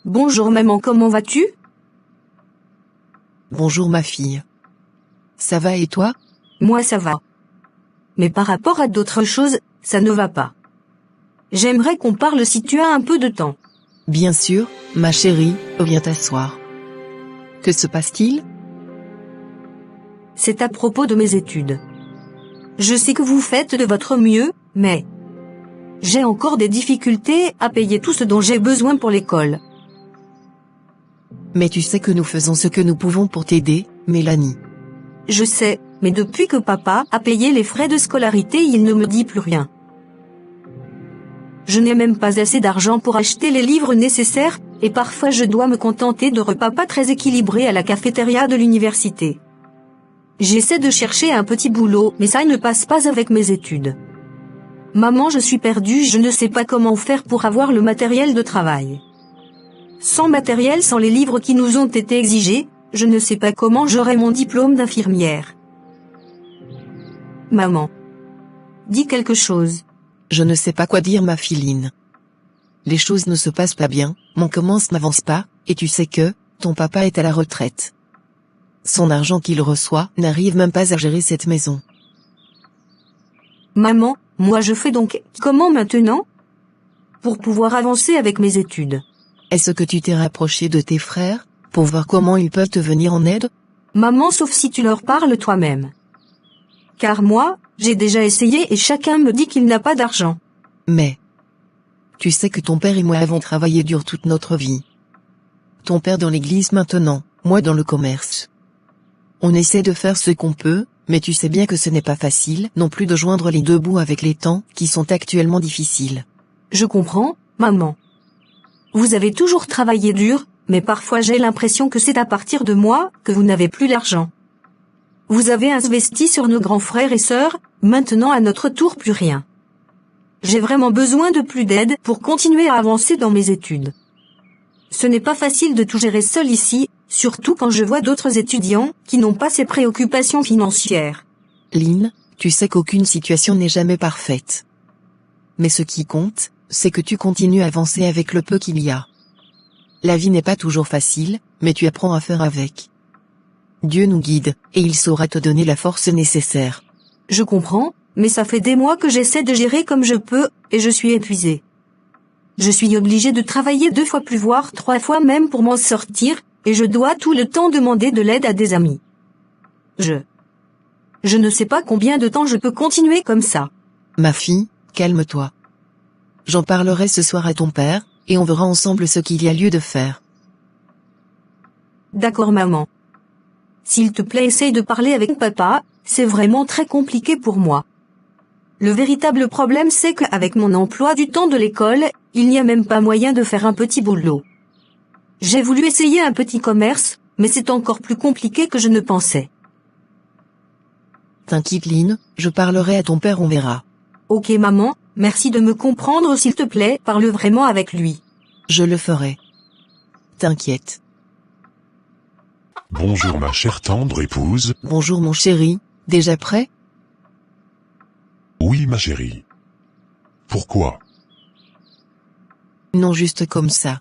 Bonjour maman, comment vas-tu? Bonjour ma fille. Ça va et toi? Moi ça va. Mais par rapport à d'autres choses, ça ne va pas. J'aimerais qu'on parle si tu as un peu de temps. Bien sûr, ma chérie, viens t'asseoir. Que se passe-t-il? C'est à propos de mes études. Je sais que vous faites de votre mieux, mais j'ai encore des difficultés à payer tout ce dont j'ai besoin pour l'école. Mais tu sais que nous faisons ce que nous pouvons pour t'aider, Mélanie. Je sais, mais depuis que papa a payé les frais de scolarité, il ne me dit plus rien. Je n'ai même pas assez d'argent pour acheter les livres nécessaires, et parfois je dois me contenter de repas pas très équilibrés à la cafétéria de l'université. J'essaie de chercher un petit boulot, mais ça ne passe pas avec mes études. Maman, je suis perdue, je ne sais pas comment faire pour avoir le matériel de travail. Sans matériel, sans les livres qui nous ont été exigés, je ne sais pas comment j'aurai mon diplôme d'infirmière. Maman, dis quelque chose. Je ne sais pas quoi dire ma filine. Les choses ne se passent pas bien, mon commence n'avance pas, et tu sais que, ton papa est à la retraite. Son argent qu'il reçoit n'arrive même pas à gérer cette maison. Maman, moi je fais donc comment maintenant? Pour pouvoir avancer avec mes études. Est-ce que tu t'es rapproché de tes frères, pour voir comment ils peuvent te venir en aide? Maman, sauf si tu leur parles toi-même. Car moi, j'ai déjà essayé et chacun me dit qu'il n'a pas d'argent. Mais tu sais que ton père et moi avons travaillé dur toute notre vie. Ton père dans l'église maintenant, moi dans le commerce. On essaie de faire ce qu'on peut, mais tu sais bien que ce n'est pas facile non plus de joindre les deux bouts avec les temps qui sont actuellement difficiles. Je comprends, maman. Vous avez toujours travaillé dur, mais parfois j'ai l'impression que c'est à partir de moi que vous n'avez plus l'argent. Vous avez investi sur nos grands frères et sœurs, maintenant à notre tour plus rien. J'ai vraiment besoin de plus d'aide pour continuer à avancer dans mes études. Ce n'est pas facile de tout gérer seul ici, surtout quand je vois d'autres étudiants qui n'ont pas ces préoccupations financières. Lynn, tu sais qu'aucune situation n'est jamais parfaite. Mais ce qui compte, c'est que tu continues à avancer avec le peu qu'il y a. La vie n'est pas toujours facile, mais tu apprends à faire avec. Dieu nous guide, et il saura te donner la force nécessaire. Je comprends, mais ça fait des mois que j'essaie de gérer comme je peux, et je suis épuisée. Je suis obligée de travailler 2 fois plus voire 3 fois même pour m'en sortir, et je dois tout le temps demander de l'aide à des amis. Je ne sais pas combien de temps je peux continuer comme ça. Ma fille, calme-toi. J'en parlerai ce soir à ton père, et on verra ensemble ce qu'il y a lieu de faire. D'accord maman. S'il te plaît, essaye de parler avec papa, c'est vraiment très compliqué pour moi. Le véritable problème c'est qu'avec mon emploi du temps de l'école, il n'y a même pas moyen de faire un petit boulot. J'ai voulu essayer un petit commerce, mais c'est encore plus compliqué que je ne pensais. T'inquiète Lynn, je parlerai à ton père, on verra. Ok maman, merci de me comprendre s'il te plaît, parle vraiment avec lui. Je le ferai. T'inquiète. Bonjour ma chère tendre épouse. Bonjour mon chéri, déjà prêt? Oui ma chérie. Pourquoi? Non, juste comme ça.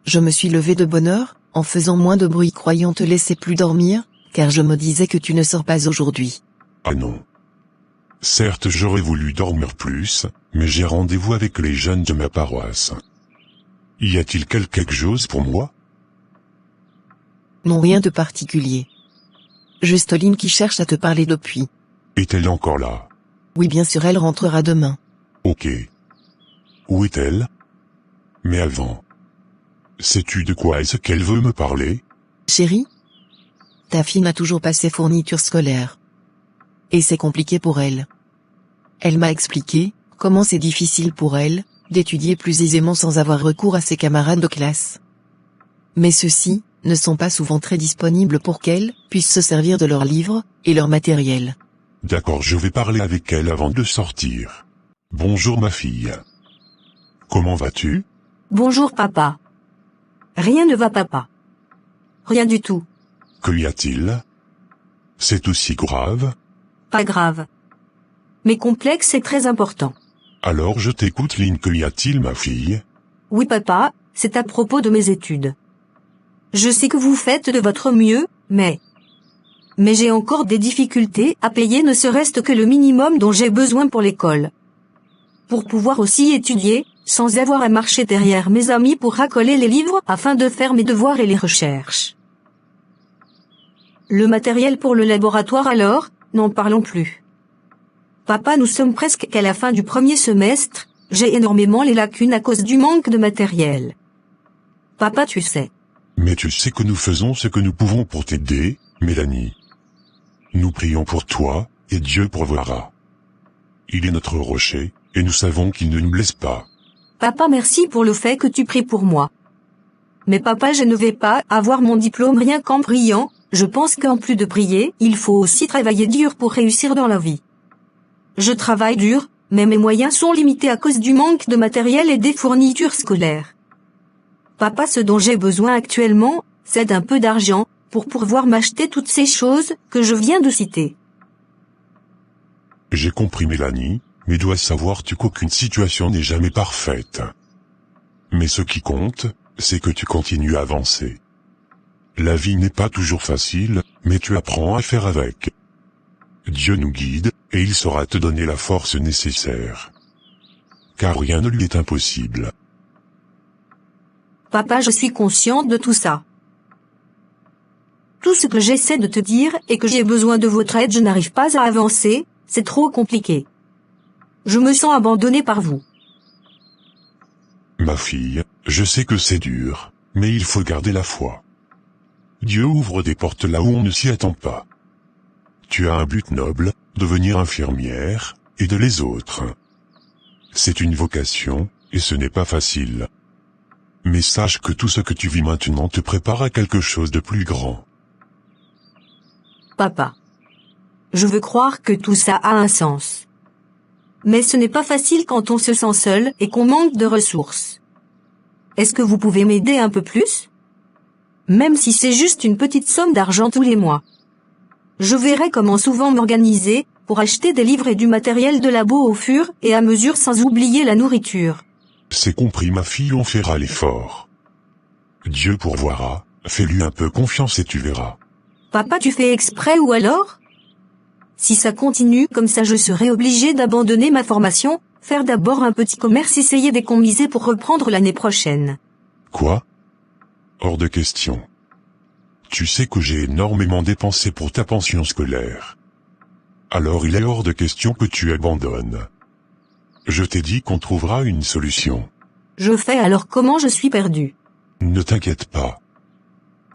Je me suis levé de bonne heure, en faisant moins de bruit croyant te laisser plus dormir, car je me disais que tu ne sors pas aujourd'hui. Ah non. Certes j'aurais voulu dormir plus, mais j'ai rendez-vous avec les jeunes de ma paroisse. Y a-t-il quelque chose pour moi? Non, rien de particulier. Juste Lynn qui cherche à te parler depuis. Est-elle encore là? Oui bien sûr, elle rentrera demain. Ok. Où est-elle? Mais avant. Sais-tu de quoi est-ce qu'elle veut me parler? Chérie? Ta fille n'a toujours pas ses fournitures scolaires. Et c'est compliqué pour elle. Elle m'a expliqué comment c'est difficile pour elle d'étudier plus aisément sans avoir recours à ses camarades de classe. Mais ceux-ci ne sont pas souvent très disponibles pour qu'elle puisse se servir de leurs livres et leur matériel. D'accord, je vais parler avec elle avant de sortir. Bonjour ma fille. Comment vas-tu? Bonjour papa. Rien ne va papa. Rien du tout. Que y a-t-il? C'est aussi grave? Pas grave. Mais complexe et très important. Alors je t'écoute Lynn, que y a-t-il ma fille? Oui papa, c'est à propos de mes études. Je sais que vous faites de votre mieux, mais j'ai encore des difficultés à payer ne serait-ce que le minimum dont j'ai besoin pour l'école. Pour pouvoir aussi étudier, sans avoir à marcher derrière mes amis pour racoler les livres afin de faire mes devoirs et les recherches. Le matériel pour le laboratoire alors, n'en parlons plus. Papa, nous sommes presque qu'à la fin du premier semestre, j'ai énormément les lacunes à cause du manque de matériel. Papa, tu sais. Mais tu sais que nous faisons ce que nous pouvons pour t'aider, Mélanie. Nous prions pour toi, et Dieu pourvoira. Il est notre rocher, et nous savons qu'il ne nous laisse pas. Papa, merci pour le fait que tu pries pour moi. Mais papa, je ne vais pas avoir mon diplôme rien qu'en priant, je pense qu'en plus de prier, il faut aussi travailler dur pour réussir dans la vie. Je travaille dur, mais mes moyens sont limités à cause du manque de matériel et des fournitures scolaires. Papa, ce dont j'ai besoin actuellement, c'est d'un peu d'argent, pour pouvoir m'acheter toutes ces choses que je viens de citer. J'ai compris, Mélanie, mais dois savoir-tu qu'aucune situation n'est jamais parfaite. Mais ce qui compte, c'est que tu continues à avancer. La vie n'est pas toujours facile, mais tu apprends à faire avec. Dieu nous guide, et il saura te donner la force nécessaire. Car rien ne lui est impossible. Papa, je suis consciente de tout ça. Tout ce que j'essaie de te dire est que j'ai besoin de votre aide, je n'arrive pas à avancer, c'est trop compliqué. Je me sens abandonnée par vous. Ma fille, je sais que c'est dur, mais il faut garder la foi. Dieu ouvre des portes là où on ne s'y attend pas. Tu as un but noble, devenir infirmière, aider les autres. C'est une vocation, et ce n'est pas facile. Mais sache que tout ce que tu vis maintenant te prépare à quelque chose de plus grand. Papa. Je veux croire que tout ça a un sens. Mais ce n'est pas facile quand on se sent seul et qu'on manque de ressources. Est-ce que vous pouvez m'aider un peu plus? Même si c'est juste une petite somme d'argent tous les mois. Je verrai comment souvent m'organiser pour acheter des livres et du matériel de labo au fur et à mesure sans oublier la nourriture. C'est compris, ma fille, on fera l'effort. Dieu pourvoira, fais-lui un peu confiance et tu verras. Papa, tu fais exprès ou alors? Si ça continue comme ça, je serai obligée d'abandonner ma formation, faire d'abord un petit commerce, essayer d'économiser pour reprendre l'année prochaine. Quoi? Hors de question. Tu sais que j'ai énormément dépensé pour ta pension scolaire. Alors il est hors de question que tu abandonnes. Je t'ai dit qu'on trouvera une solution. Je fais alors comment, je suis perdue? Ne t'inquiète pas.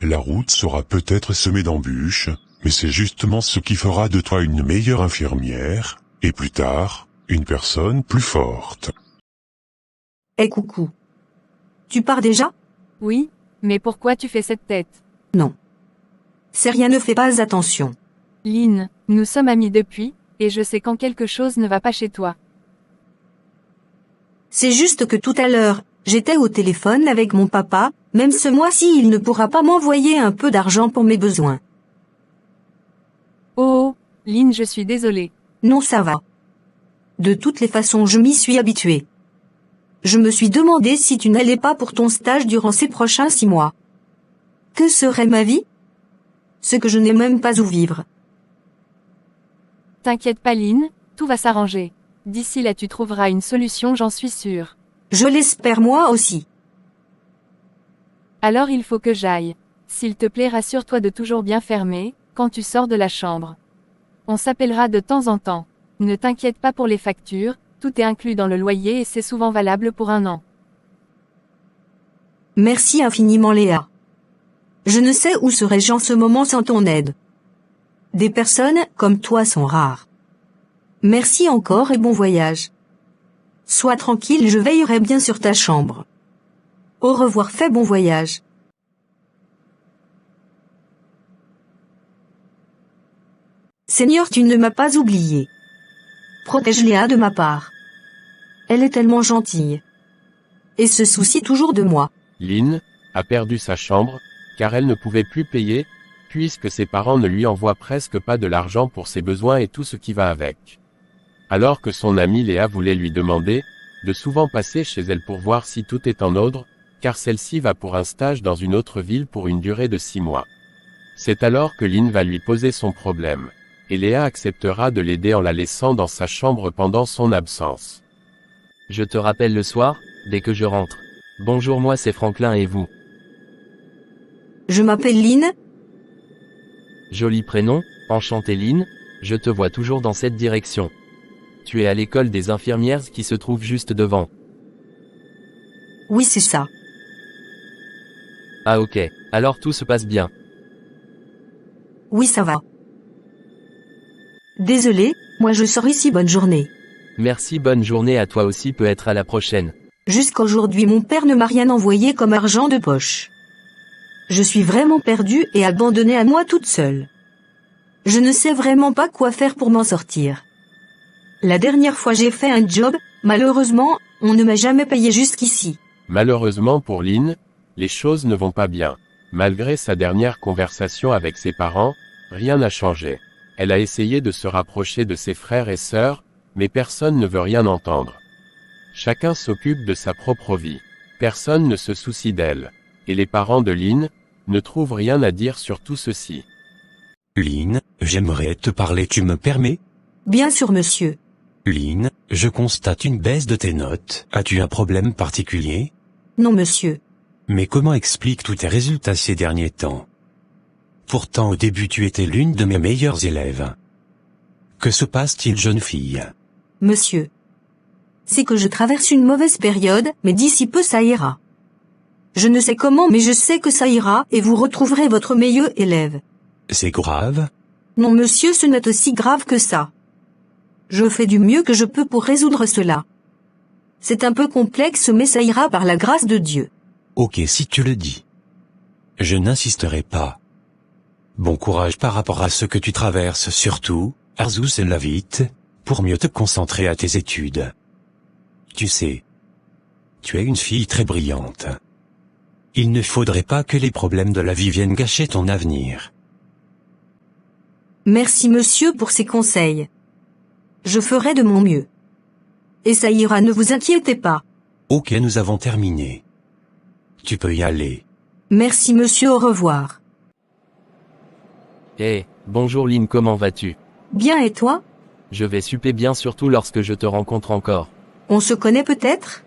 La route sera peut-être semée d'embûches, mais c'est justement ce qui fera de toi une meilleure infirmière, et plus tard, une personne plus forte. Eh coucou. Tu pars déjà? Oui, mais pourquoi tu fais cette tête? Non. C'est rien, ne fais pas attention. Lynn, nous sommes amis depuis, et je sais quand quelque chose ne va pas chez toi. C'est juste que tout à l'heure, j'étais au téléphone avec mon papa, même ce mois-ci il ne pourra pas m'envoyer un peu d'argent pour mes besoins. Oh, Lynn, je suis désolée. Non, ça va. De toutes les façons, je m'y suis habituée. Je me suis demandé si tu n'allais pas pour ton stage durant ces prochains 6 mois. Que serait ma vie? Ce que je n'ai même pas où vivre. T'inquiète pas, Lynn, tout va s'arranger. D'ici là tu trouveras une solution, j'en suis sûre. Je l'espère moi aussi. Alors il faut que j'aille. S'il te plaît, rassure-toi de toujours bien fermer, quand tu sors de la chambre. On s'appellera de temps en temps. Ne t'inquiète pas pour les factures, tout est inclus dans le loyer et c'est souvent valable pour 1 an. Merci infiniment, Léa. Je ne sais où serais-je en ce moment sans ton aide. Des personnes comme toi sont rares. Merci encore et bon voyage. Sois tranquille, je veillerai bien sur ta chambre. Au revoir, fais bon voyage. Seigneur, tu ne m'as pas oublié. Protège Léa de ma part. Elle est tellement gentille. Et se soucie toujours de moi. Lynn a perdu sa chambre, car elle ne pouvait plus payer, puisque ses parents ne lui envoient presque pas de l'argent pour ses besoins et tout ce qui va avec. Alors que son amie Léa voulait lui demander de souvent passer chez elle pour voir si tout est en ordre, car celle-ci va pour un stage dans une autre ville pour une durée de 6 mois. C'est alors que Lynn va lui poser son problème, et Léa acceptera de l'aider en la laissant dans sa chambre pendant son absence. Je te rappelle le soir, dès que je rentre. Bonjour, moi c'est Franklin et vous? Je m'appelle Lynn. Joli prénom, enchanté Lynn, je te vois toujours dans cette direction. Tu es à l'école des infirmières qui se trouve juste devant. Oui, c'est ça. Ah ok, alors tout se passe bien. Oui, ça va. Désolé, moi je sors ici, bonne journée. Merci, bonne journée à toi aussi, peut-être à la prochaine. Jusqu'aujourd'hui mon père ne m'a rien envoyé comme argent de poche. Je suis vraiment perdue et abandonnée à moi toute seule. Je ne sais vraiment pas quoi faire pour m'en sortir. La dernière fois j'ai fait un job, malheureusement, on ne m'a jamais payé jusqu'ici. Malheureusement pour Lynn, les choses ne vont pas bien. Malgré sa dernière conversation avec ses parents, rien n'a changé. Elle a essayé de se rapprocher de ses frères et sœurs, mais personne ne veut rien entendre. Chacun s'occupe de sa propre vie. Personne ne se soucie d'elle. Et les parents de Lynn ne trouvent rien à dire sur tout ceci. Lynn, j'aimerais te parler, tu me permets? Bien sûr, monsieur. Lynn, je constate une baisse de tes notes. As-tu un problème particulier? Non, monsieur. Mais comment expliques tous tes résultats ces derniers temps? Pourtant au début tu étais l'une de mes meilleures élèves. Que se passe-t-il, jeune fille? Monsieur. C'est que je traverse une mauvaise période, mais d'ici peu ça ira. Je ne sais comment, mais je sais que ça ira, et vous retrouverez votre meilleur élève. C'est grave? Non, monsieur, ce n'est aussi grave que ça. Je fais du mieux que je peux pour résoudre cela. C'est un peu complexe, mais ça ira par la grâce de Dieu. Ok, si tu le dis. Je n'insisterai pas. Bon courage par rapport à ce que tu traverses, surtout, Arzus et Lavite, pour mieux te concentrer à tes études. Tu sais, tu es une fille très brillante. Il ne faudrait pas que les problèmes de la vie viennent gâcher ton avenir. Merci monsieur pour ces conseils. Je ferai de mon mieux. Et ça ira, ne vous inquiétez pas. Ok, nous avons terminé. Tu peux y aller. Merci monsieur, au revoir. Hey, bonjour Lynn, comment vas-tu? Bien, et toi? Je vais super bien, surtout lorsque je te rencontre encore. On se connaît peut-être?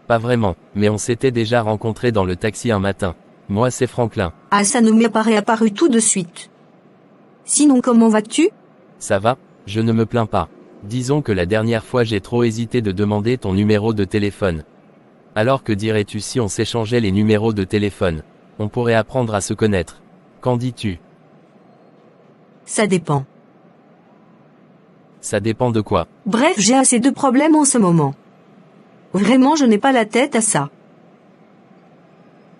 Pas vraiment, mais on s'était déjà rencontrés dans le taxi un matin. Moi c'est Franklin. Ah, ça ne m'est pas réapparu tout de suite. Sinon, comment vas-tu? Ça va, je ne me plains pas. Disons que la dernière fois j'ai trop hésité de demander ton numéro de téléphone. Alors que dirais-tu si on s'échangeait les numéros de téléphone? On pourrait apprendre à se connaître. Qu'en dis-tu? Ça dépend. Ça dépend de quoi? Bref, j'ai assez de problèmes en ce moment. Vraiment, je n'ai pas la tête à ça.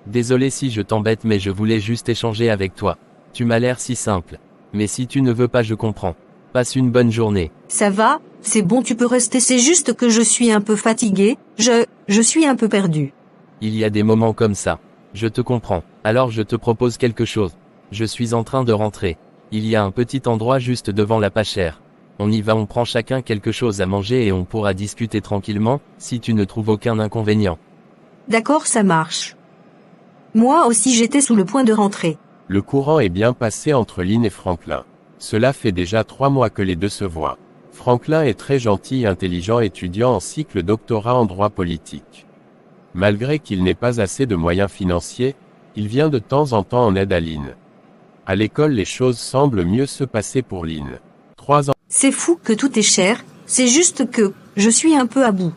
Désolé si je t'embête, mais je voulais juste échanger avec toi. Tu m'as l'air si simple. Mais si tu ne veux pas, je comprends. Passe une bonne journée. Ça va, c'est bon, tu peux rester, c'est juste que je suis un peu fatiguée, je suis un peu perdue. Il y a des moments comme ça. Je te comprends. Alors je te propose quelque chose. Je suis en train de rentrer. Il y a un petit endroit juste devant la pâchère. On y va, on prend chacun quelque chose à manger et on pourra discuter tranquillement, si tu ne trouves aucun inconvénient. D'accord, ça marche. Moi aussi j'étais sous le point de rentrer. Le courant est bien passé entre Lynn et Franklin. Cela fait déjà 3 mois que les deux se voient. Franklin est très gentil et intelligent étudiant en cycle doctorat en droit politique. Malgré qu'il n'ait pas assez de moyens financiers, il vient de temps en temps en aide à Lynn. À l'école, les choses semblent mieux se passer pour Lynn. 3 ans. C'est fou que tout est cher, c'est juste que je suis un peu à bout.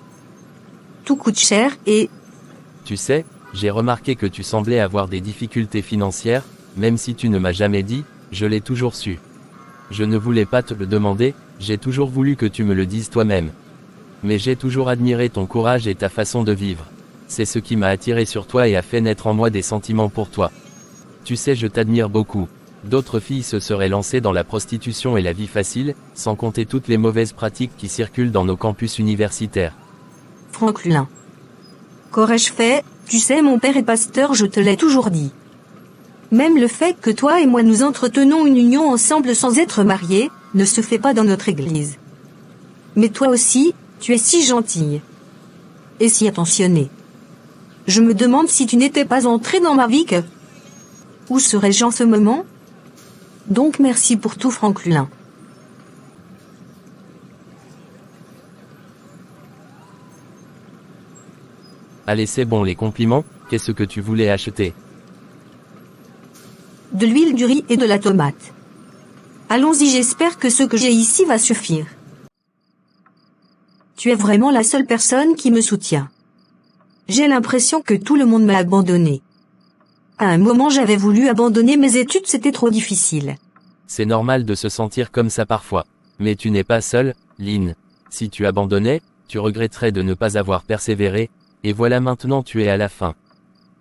Tout coûte cher et... Tu sais, j'ai remarqué que tu semblais avoir des difficultés financières, même si tu ne m'as jamais dit, je l'ai toujours su. Je ne voulais pas te le demander, j'ai toujours voulu que tu me le dises toi-même. Mais j'ai toujours admiré ton courage et ta façon de vivre. C'est ce qui m'a attiré sur toi et a fait naître en moi des sentiments pour toi. Tu sais, je t'admire beaucoup. D'autres filles se seraient lancées dans la prostitution et la vie facile, sans compter toutes les mauvaises pratiques qui circulent dans nos campus universitaires. Franklin. Qu'aurais-je fait? Tu sais, mon père est pasteur, je te l'ai toujours dit. Même le fait que toi et moi nous entretenons une union ensemble sans être mariés, ne se fait pas dans notre église. Mais toi aussi, tu es si gentille. Et si attentionnée. Je me demande si tu n'étais pas entré dans ma vie que... Où serais-je en ce moment? Donc merci pour tout, Franklin. Allez, c'est bon, les compliments, qu'est-ce que tu voulais acheter? De l'huile, du riz et de la tomate. Allons-y, j'espère que ce que j'ai ici va suffire. Tu es vraiment la seule personne qui me soutient. J'ai l'impression que tout le monde m'a abandonné. À un moment, j'avais voulu abandonner mes études, c'était trop difficile. C'est normal de se sentir comme ça parfois. Mais tu n'es pas seul, Lynn. Si tu abandonnais, tu regretterais de ne pas avoir persévéré, et voilà maintenant tu es à la fin.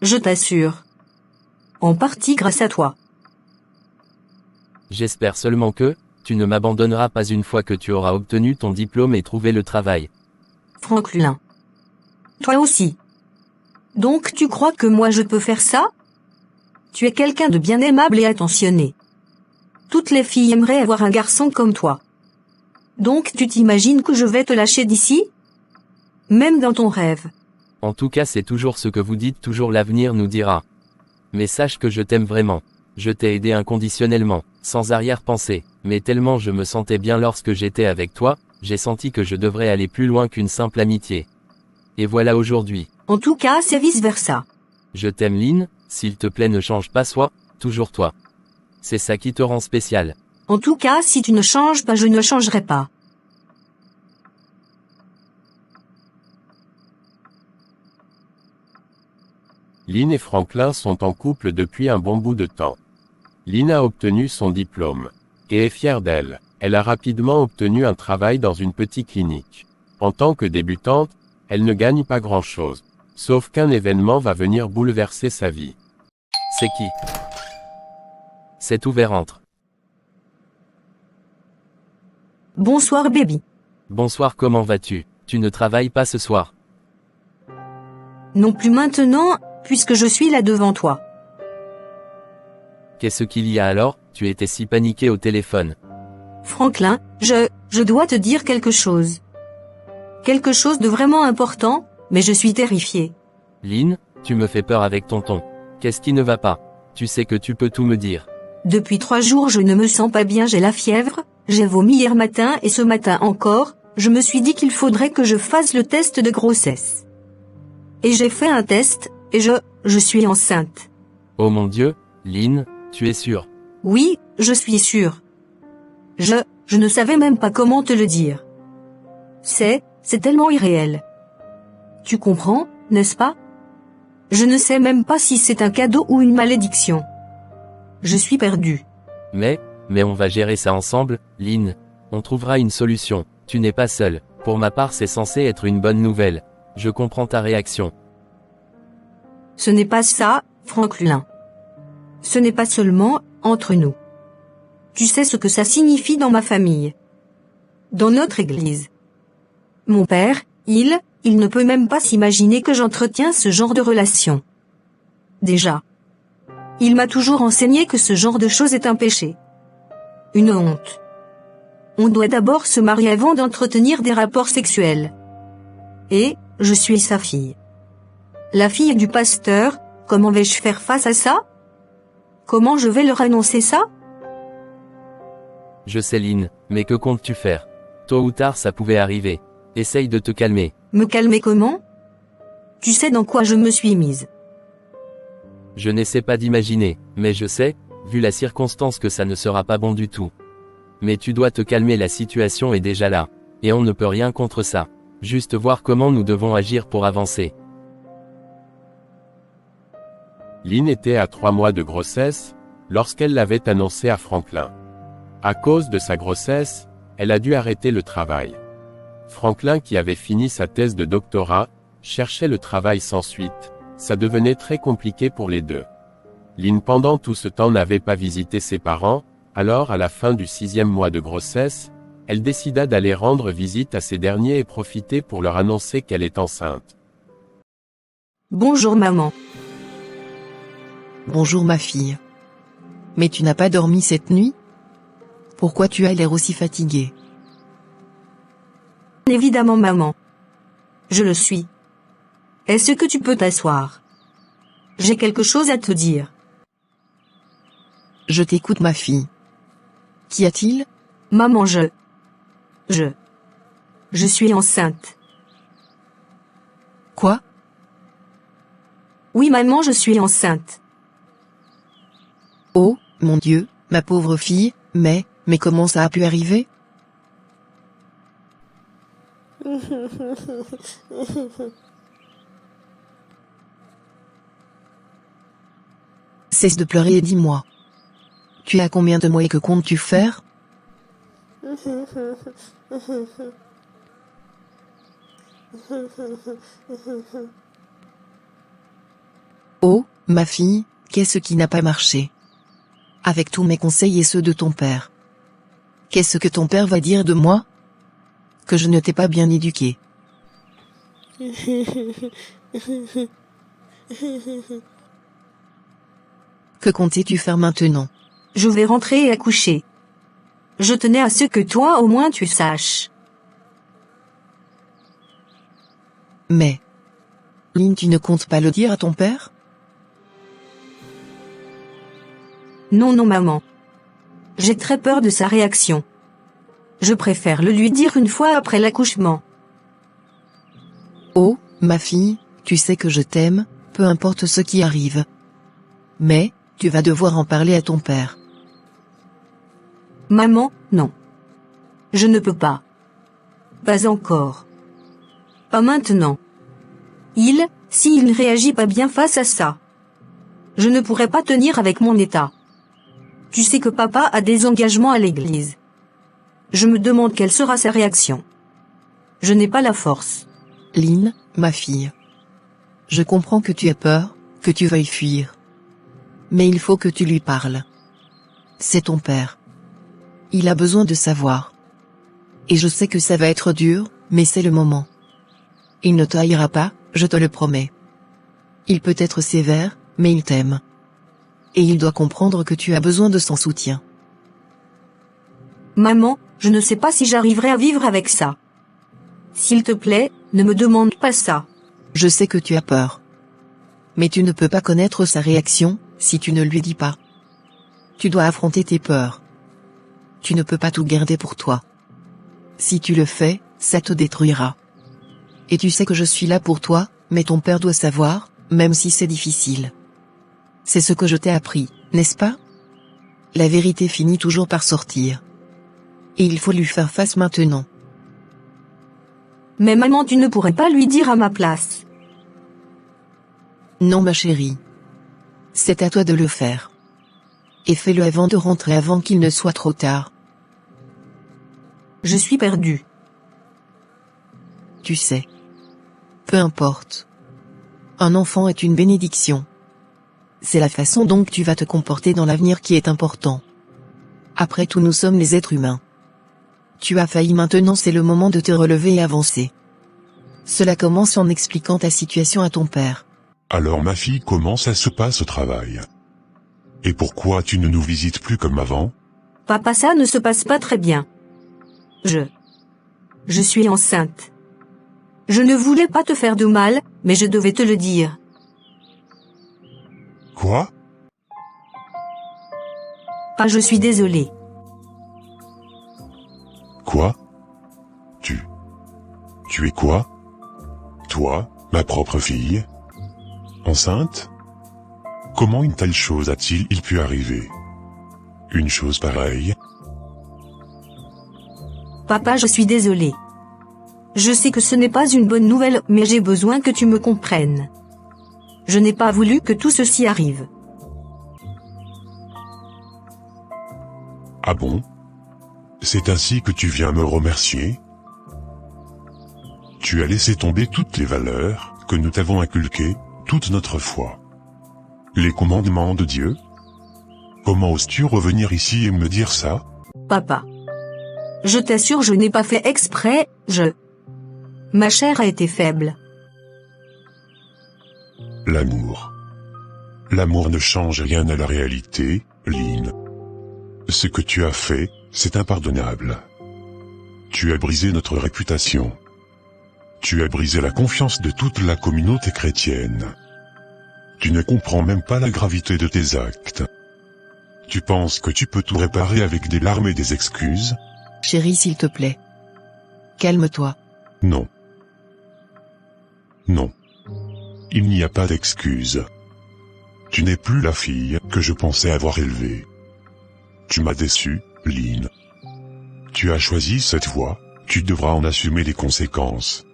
Je t'assure. En partie grâce à toi. J'espère seulement que, tu ne m'abandonneras pas une fois que tu auras obtenu ton diplôme et trouvé le travail. Franklin. Toi aussi. Donc tu crois que moi je peux faire ça? Tu es quelqu'un de bien aimable et attentionné. Toutes les filles aimeraient avoir un garçon comme toi. Donc tu t'imagines que je vais te lâcher d'ici? Même dans ton rêve. En tout cas, c'est toujours ce que vous dites, toujours l'avenir nous dira. Mais sache que je t'aime vraiment. Je t'ai aidé inconditionnellement, sans arrière-pensée, mais tellement je me sentais bien lorsque j'étais avec toi, j'ai senti que je devrais aller plus loin qu'une simple amitié. Et voilà aujourd'hui. En tout cas, c'est vice-versa. Je t'aime, Lynn, s'il te plaît ne change pas, sois toujours toi. C'est ça qui te rend spécial. En tout cas, si tu ne changes pas, je ne changerai pas. Lynn et Franklin sont en couple depuis un bon bout de temps. Lynn a obtenu son diplôme et est fière d'elle. Elle a rapidement obtenu un travail dans une petite clinique. En tant que débutante, elle ne gagne pas grand-chose, sauf qu'un événement va venir bouleverser sa vie. C'est qui? C'est ouvert, entre. Bonsoir, baby. Bonsoir, comment vas-tu? Tu ne travailles pas ce soir? Non plus maintenant, puisque je suis là devant toi. Qu'est-ce qu'il y a alors? Tu étais si paniqué au téléphone. Franklin, je dois te dire quelque chose. Quelque chose de vraiment important, mais je suis terrifiée. Lynn, tu me fais peur avec ton ton. Qu'est-ce qui ne va pas? Tu sais que tu peux tout me dire. Depuis 3 jours, je ne me sens pas bien, j'ai la fièvre, j'ai vomi hier matin et ce matin encore, je me suis dit qu'il faudrait que je fasse le test de grossesse. Et j'ai fait un test, et je suis enceinte. Oh mon Dieu, Lynn, tu es sûre? Oui, je suis sûre. Je ne savais même pas comment te le dire. C'est tellement irréel. Tu comprends, n'est-ce pas? Je ne sais même pas si c'est un cadeau ou une malédiction. Je suis perdue. Mais on va gérer ça ensemble, Lynn. On trouvera une solution. Tu n'es pas seule. Pour ma part, c'est censé être une bonne nouvelle. Je comprends ta réaction. Ce n'est pas ça, Franklin. Ce n'est pas seulement entre nous. Tu sais ce que ça signifie dans ma famille. Dans notre église. Mon père, il ne peut même pas s'imaginer que j'entretiens ce genre de relation. Déjà. Il m'a toujours enseigné que ce genre de choses est un péché. Une honte. On doit d'abord se marier avant d'entretenir des rapports sexuels. Et, je suis sa fille. La fille du pasteur, comment vais-je faire face à ça? Comment je vais leur annoncer ça? Je sais, Lynn, mais que comptes-tu faire? Tôt ou tard ça pouvait arriver. Essaye de te calmer. Me calmer comment? Tu sais dans quoi je me suis mise. Je n'essaie pas d'imaginer, mais je sais, vu la circonstance, que ça ne sera pas bon du tout. Mais tu dois te calmer, la situation est déjà là. Et on ne peut rien contre ça. Juste voir comment nous devons agir pour avancer. Lynn était à 3 mois de grossesse, lorsqu'elle l'avait annoncé à Franklin. À cause de sa grossesse, elle a dû arrêter le travail. Franklin, qui avait fini sa thèse de doctorat, cherchait le travail sans suite. Ça devenait très compliqué pour les deux. Lynn, pendant tout ce temps, n'avait pas visité ses parents, alors à la fin du 6e mois de grossesse, elle décida d'aller rendre visite à ces derniers et profiter pour leur annoncer qu'elle est enceinte. Bonjour maman. Bonjour ma fille. Mais tu n'as pas dormi cette nuit? Pourquoi tu as l'air aussi fatiguée? Évidemment maman. Je le suis. Est-ce que tu peux t'asseoir? J'ai quelque chose à te dire. Je t'écoute ma fille. Qu'y a-t-il? Maman, je suis enceinte. Quoi? Oui maman, je suis enceinte. Oh, mon Dieu, ma pauvre fille, mais comment ça a pu arriver? Cesse de pleurer et dis-moi. Tu as combien de mois et que comptes-tu faire? Oh, ma fille, qu'est-ce qui n'a pas marché? Avec tous mes conseils et ceux de ton père. Qu'est-ce que ton père va dire de moi? Que je ne t'ai pas bien éduqué. Que comptais-tu faire maintenant? Je vais rentrer et accoucher. Je tenais à ce que toi au moins tu saches. Mais, Lynn, tu ne comptes pas le dire à ton père? Non maman. J'ai très peur de sa réaction. Je préfère le lui dire une fois après l'accouchement. Oh, ma fille, tu sais que je t'aime, peu importe ce qui arrive. Mais, tu vas devoir en parler à ton père. Maman, non. Je ne peux pas. Pas encore. Pas maintenant. S'il ne réagit pas bien face à ça. Je ne pourrai pas tenir avec mon état. Tu sais que papa a des engagements à l'église. Je me demande quelle sera sa réaction. Je n'ai pas la force. Lynn, ma fille. Je comprends que tu aies peur, que tu veuilles fuir. Mais il faut que tu lui parles. C'est ton père. Il a besoin de savoir. Et je sais que ça va être dur, mais c'est le moment. Il ne te haïra pas, je te le promets. Il peut être sévère, mais il t'aime. Et il doit comprendre que tu as besoin de son soutien. Maman, je ne sais pas si j'arriverai à vivre avec ça. S'il te plaît, ne me demande pas ça. Je sais que tu as peur. Mais tu ne peux pas connaître sa réaction, si tu ne lui dis pas. Tu dois affronter tes peurs. Tu ne peux pas tout garder pour toi. Si tu le fais, ça te détruira. Et tu sais que je suis là pour toi, mais ton père doit savoir, même si c'est difficile. C'est ce que je t'ai appris, n'est-ce pas? La vérité finit toujours par sortir. Et il faut lui faire face maintenant. Mais maman, tu ne pourrais pas lui dire à ma place. Non ma chérie. C'est à toi de le faire. Et fais-le avant de rentrer, avant qu'il ne soit trop tard. Je suis perdue. Tu sais. Peu importe. Un enfant est une bénédiction. C'est la façon dont tu vas te comporter dans l'avenir qui est important. Après tout, nous sommes les êtres humains. Tu as failli, maintenant c'est le moment de te relever et avancer. Cela commence en expliquant ta situation à ton père. Alors ma fille, comment ça se passe au travail? Et pourquoi tu ne nous visites plus comme avant? Papa, ça ne se passe pas très bien. Je suis enceinte. Je ne voulais pas te faire de mal, mais je devais te le dire. Quoi? Ah, je suis désolée. Quoi? Tu es quoi? Toi, ma propre fille? Enceinte? Comment une telle chose a-t-il pu arriver? Une chose pareille? Papa, je suis désolée. Je sais que ce n'est pas une bonne nouvelle, mais j'ai besoin que tu me comprennes. Je n'ai pas voulu que tout ceci arrive. Ah bon? C'est ainsi que tu viens me remercier? Tu as laissé tomber toutes les valeurs que nous t'avons inculquées, toute notre foi. Les commandements de Dieu? Comment oses-tu revenir ici et me dire ça? Papa. Je t'assure, je n'ai pas fait exprès, Ma chair a été faible. L'amour. L'amour ne change rien à la réalité, Lynn. Ce que tu as fait, c'est impardonnable. Tu as brisé notre réputation. Tu as brisé la confiance de toute la communauté chrétienne. Tu ne comprends même pas la gravité de tes actes. Tu penses que tu peux tout réparer avec des larmes et des excuses? Chérie, s'il te plaît. Calme-toi. Non. Non. Il n'y a pas d'excuse. Tu n'es plus la fille que je pensais avoir élevée. Tu m'as déçu, Lynn. Tu as choisi cette voie, tu devras en assumer les conséquences.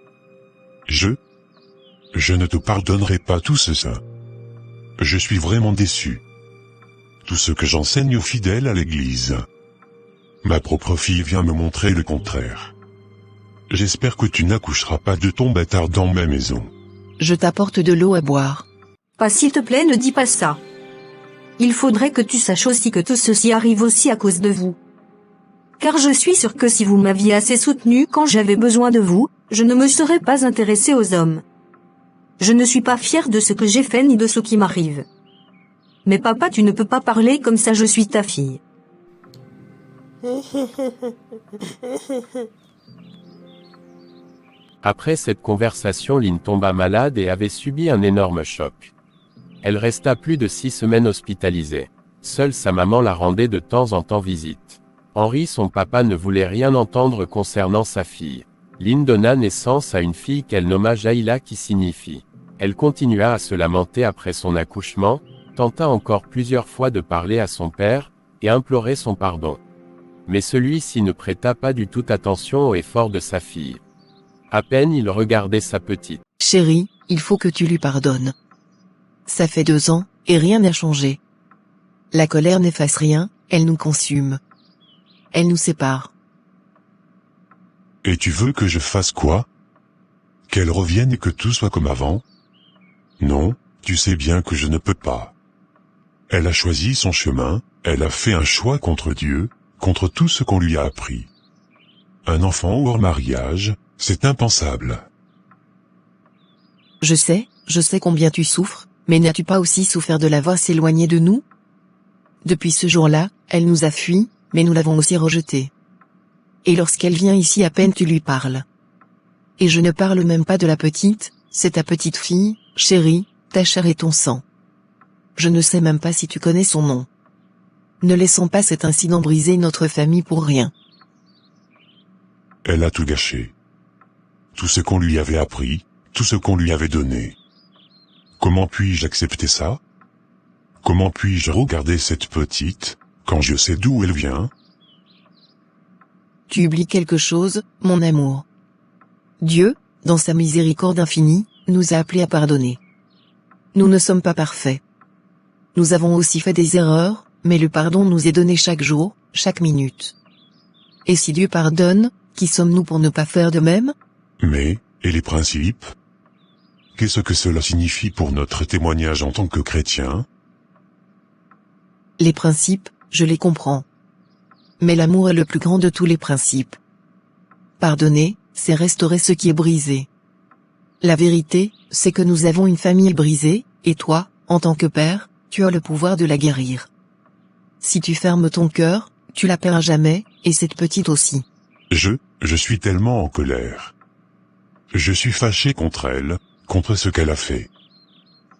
Je ne te pardonnerai pas tout ça. Je suis vraiment déçu. Tout ce que j'enseigne aux fidèles à l'église. Ma propre fille vient me montrer le contraire. J'espère que tu n'accoucheras pas de ton bâtard dans ma maison. Je t'apporte de l'eau à boire. Pas s'il te plaît, ne dis pas ça. Il faudrait que tu saches aussi que tout ceci arrive aussi à cause de vous. Car je suis sûr que si vous m'aviez assez soutenu quand j'avais besoin de vous, je ne me serais pas intéressé aux hommes. Je ne suis pas fier de ce que j'ai fait ni de ce qui m'arrive. Mais papa, tu ne peux pas parler comme ça, je suis ta fille. Après cette conversation, Lynn tomba malade et avait subi un énorme choc. Elle resta plus de 6 semaines hospitalisée. Seule sa maman la rendait de temps en temps visite. Henry, son papa, ne voulait rien entendre concernant sa fille. Lynn donna naissance à une fille qu'elle nomma Jaïla, qui signifie. Elle continua à se lamenter après son accouchement, tenta encore plusieurs fois de parler à son père, et implorer son pardon. Mais celui-ci ne prêta pas du tout attention aux efforts de sa fille. À peine il regardait sa petite. Chérie, il faut que tu lui pardonnes. Ça fait 2 ans, et rien n'a changé. La colère n'efface rien, elle nous consume. Elle nous sépare. Et tu veux que je fasse quoi? Qu'elle revienne et que tout soit comme avant? Non, tu sais bien que je ne peux pas. Elle a choisi son chemin, elle a fait un choix contre Dieu, contre tout ce qu'on lui a appris. Un enfant hors mariage, c'est impensable. Je sais combien tu souffres, mais n'as-tu pas aussi souffert de la voir s'éloigner de nous? Depuis ce jour-là, elle nous a fui, mais nous l'avons aussi rejetée. Et lorsqu'elle vient ici, à peine tu lui parles. Et je ne parle même pas de la petite, c'est ta petite fille, chérie, ta chair et ton sang. Je ne sais même pas si tu connais son nom. Ne laissons pas cet incident briser notre famille pour rien. Elle a tout gâché. Tout ce qu'on lui avait appris, tout ce qu'on lui avait donné. Comment puis-je accepter ça? Comment puis-je regarder cette petite, quand je sais d'où elle vient? Tu oublies quelque chose, mon amour. Dieu, dans sa miséricorde infinie, nous a appelés à pardonner. Nous ne sommes pas parfaits. Nous avons aussi fait des erreurs, mais le pardon nous est donné chaque jour, chaque minute. Et si Dieu pardonne, qui sommes-nous pour ne pas faire de même? Mais, et les principes? Qu'est-ce que cela signifie pour notre témoignage en tant que chrétien? Les principes, je les comprends. Mais l'amour est le plus grand de tous les principes. Pardonner, c'est restaurer ce qui est brisé. La vérité, c'est que nous avons une famille brisée, et toi, en tant que père, tu as le pouvoir de la guérir. Si tu fermes ton cœur, tu la perds à jamais, et cette petite aussi. Je suis tellement en colère. Je suis fâché contre elle, contre ce qu'elle a fait.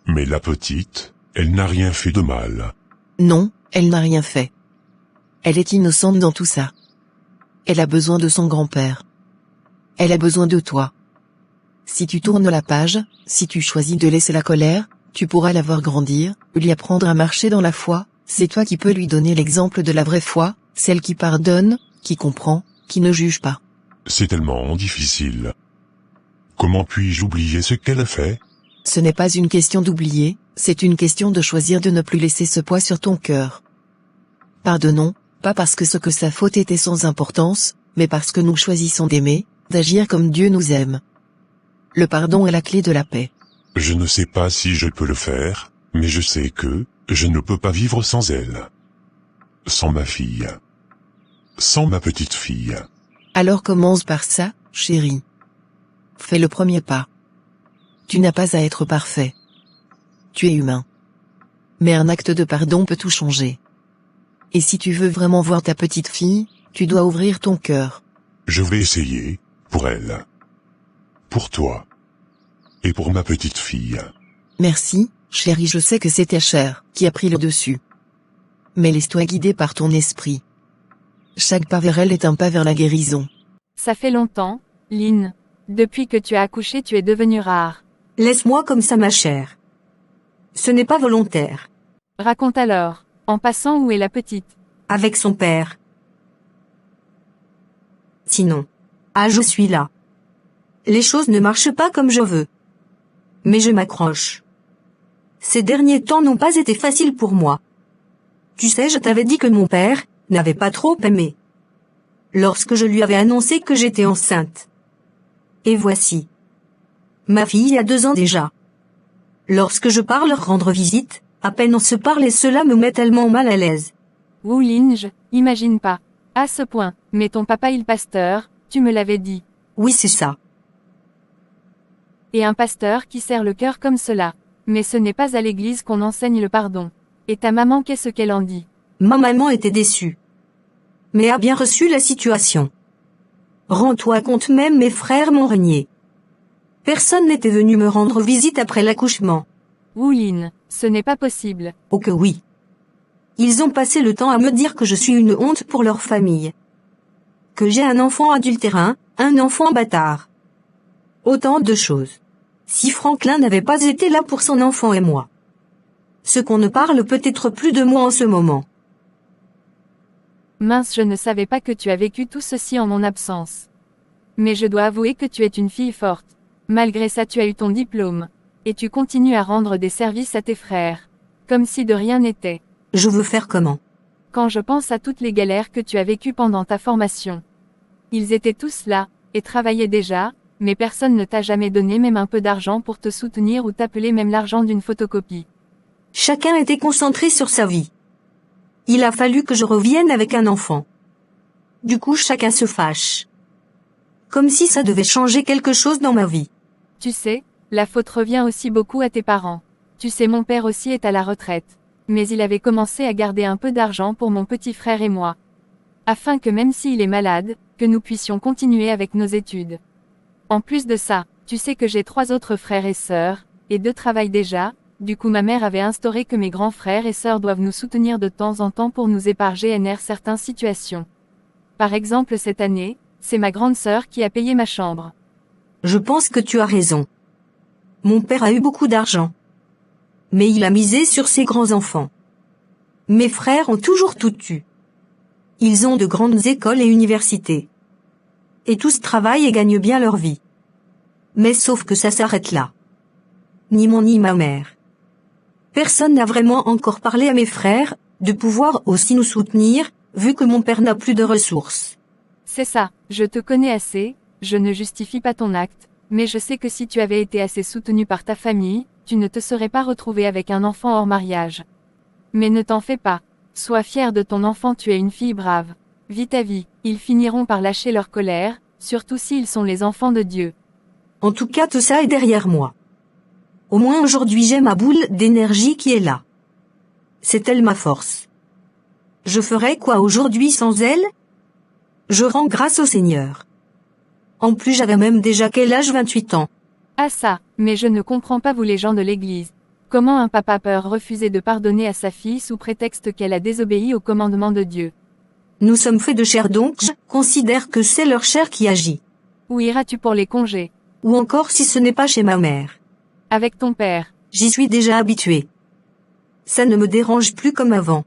Mais la petite, elle n'a rien fait de mal. Non, elle n'a rien fait. Elle est innocente dans tout ça. Elle a besoin de son grand-père. Elle a besoin de toi. Si tu tournes la page, si tu choisis de laisser la colère, tu pourras la voir grandir, lui apprendre à marcher dans la foi, c'est toi qui peux lui donner l'exemple de la vraie foi, celle qui pardonne, qui comprend, qui ne juge pas. C'est tellement difficile. Comment puis-je oublier ce qu'elle a fait? Ce n'est pas une question d'oublier, c'est une question de choisir de ne plus laisser ce poids sur ton cœur. Pardonnons, pas parce que ce que sa faute était sans importance, mais parce que nous choisissons d'aimer, d'agir comme Dieu nous aime. Le pardon est la clé de la paix. Je ne sais pas si je peux le faire, mais je sais que, je ne peux pas vivre sans elle. Sans ma fille. Sans ma petite fille. Alors commence par ça, chérie. Fais le premier pas. Tu n'as pas à être parfait. Tu es humain. Mais un acte de pardon peut tout changer. Et si tu veux vraiment voir ta petite fille, tu dois ouvrir ton cœur. Je vais essayer, pour elle. Pour toi. Et pour ma petite fille. Merci, chérie, je sais que c'était Cher qui a pris le dessus. Mais laisse-toi guider par ton esprit. Chaque pas vers elle est un pas vers la guérison. Ça fait longtemps, Lynn. Depuis que tu as accouché, tu es devenue rare. Laisse-moi comme ça, ma chère. Ce n'est pas volontaire. Raconte alors. En passant, où est la petite? Avec son père. Sinon. Ah, je suis là. Les choses ne marchent pas comme je veux. Mais je m'accroche. Ces derniers temps n'ont pas été faciles pour moi. Tu sais, je t'avais dit que mon père n'avait pas trop aimé. Lorsque je lui avais annoncé que j'étais enceinte. Et voici. Ma fille a 2 ans déjà. Lorsque je pars leur rendre visite, à peine on se parle et cela me met tellement mal à l'aise. Lynn, je imagine pas. À ce point. Mais ton papa il pasteur, tu me l'avais dit. Oui, c'est ça. Et un pasteur qui serre le cœur comme cela. Mais ce n'est pas à l'église qu'on enseigne le pardon. Et ta maman, qu'est-ce qu'elle en dit? Ma maman était déçue. Mais a bien reçu la situation. Rends-toi compte, même mes frères m'ont renié. Personne n'était venu me rendre visite après l'accouchement. Lynn, ce n'est pas possible. Oh que oui. Ils ont passé le temps à me dire que je suis une honte pour leur famille. Que j'ai un enfant adultérin, un enfant bâtard. Autant de choses. Si Franklin n'avait pas été là pour son enfant et moi. Ce qu'on ne parle peut-être plus de moi en ce moment. Mince, je ne savais pas que tu as vécu tout ceci en mon absence. Mais je dois avouer que tu es une fille forte. Malgré ça, tu as eu ton diplôme. Et tu continues à rendre des services à tes frères. Comme si de rien n'était. Je veux faire comment? Quand je pense à toutes les galères que tu as vécues pendant ta formation. Ils étaient tous là, et travaillaient déjà, mais personne ne t'a jamais donné même un peu d'argent pour te soutenir ou t'appeler même l'argent d'une photocopie. Chacun était concentré sur sa vie. Il a fallu que je revienne avec un enfant. Du coup, chacun se fâche. Comme si ça devait changer quelque chose dans ma vie. Tu sais, la faute revient aussi beaucoup à tes parents. Tu sais, mon père aussi est à la retraite. Mais il avait commencé à garder un peu d'argent pour mon petit frère et moi. Afin que même s'il est malade, que nous puissions continuer avec nos études. En plus de ça, tu sais que j'ai 3 autres frères et sœurs, et 2 travaillent déjà. Du coup, ma mère avait instauré que mes grands frères et sœurs doivent nous soutenir de temps en temps pour nous épargner certaines situations. Par exemple, cette année, c'est ma grande sœur qui a payé ma chambre. Je pense que tu as raison. Mon père a eu beaucoup d'argent. Mais il a misé sur ses grands-enfants. Mes frères ont toujours tout eu. Ils ont de grandes écoles et universités. Et tous travaillent et gagnent bien leur vie. Mais sauf que ça s'arrête là. Ni mon ni ma mère. Personne n'a vraiment encore parlé à mes frères, de pouvoir aussi nous soutenir, vu que mon père n'a plus de ressources. C'est ça, je te connais assez, je ne justifie pas ton acte, mais je sais que si tu avais été assez soutenu par ta famille, tu ne te serais pas retrouvé avec un enfant hors mariage. Mais ne t'en fais pas. Sois fier de ton enfant, tu es une fille brave. Vis ta vie, ils finiront par lâcher leur colère, surtout s'ils sont les enfants de Dieu. En tout cas, tout ça est derrière moi. Au moins aujourd'hui j'ai ma boule d'énergie qui est là. C'est elle ma force. Je ferais quoi aujourd'hui sans elle? Je rends grâce au Seigneur. En plus j'avais même déjà quel âge, 28 ans. Ah ça, mais je ne comprends pas vous les gens de l'église. Comment un papa peut refuser de pardonner à sa fille sous prétexte qu'elle a désobéi au commandement de Dieu? Nous sommes faits de chair, donc je considère que c'est leur chair qui agit. Où iras-tu pour les congés? Ou encore si ce n'est pas chez ma mère. Avec ton père. J'y suis déjà habituée. Ça ne me dérange plus comme avant.